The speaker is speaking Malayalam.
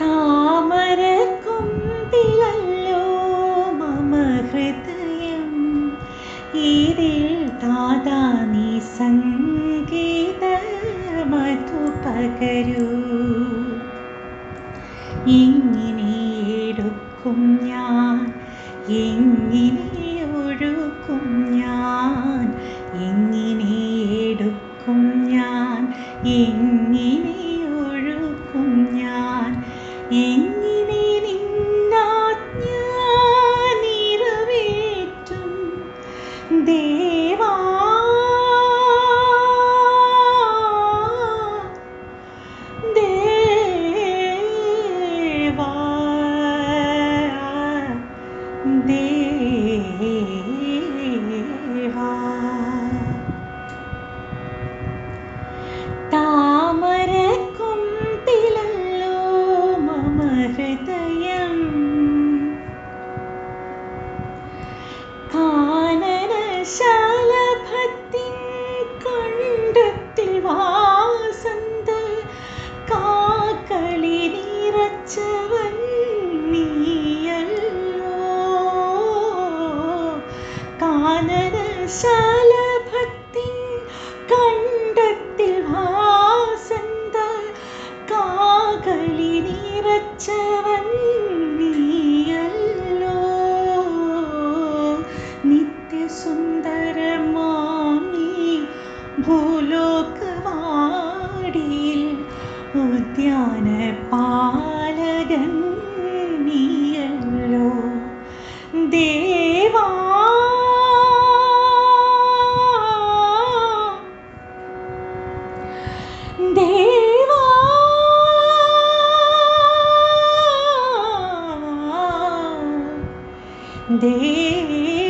താമരക്കൊമ്പിലല്ലോ മമ ഹൃദയം, ഇതിൽ ദാതാ നീ സംഗീത മധു പകരൂ. ഇങ്ങനെ എടുക്കും ഞാൻ, എങ്ങനെ ഒഴുക്കും ഞാൻ, എങ്ങനെ എടുക്കും ഞാൻ, എങ്ങനെ ഒഴുക്കും ഞാൻ, എങ്ങനെ നിന്നാജ്ഞ നിറവേറ്റും ദേവാ. ദേവാ ദേവാ താമരക്കൊമ്പിലല്ലോ മമ ഹൃദയം, കാനനശാലഭത്തിൻ കണ്ടത്തിൽ വാസന്ത കാക്കളി നിറച്ചവൻ നീയല്ലോ. കാനനശാലഭത്തിൻ കണ്ടത്തിൽ വാസന്ത കാകളി നിറച്ചവൻ നീയല്ലോ. നിത്യസുന്ദരമാം നീ ഭൂലോകവാടിയിൽ ഉദ്യാന പാലകൻ നീയല്ലോ. ദേവാ ദേവാ ദേവാ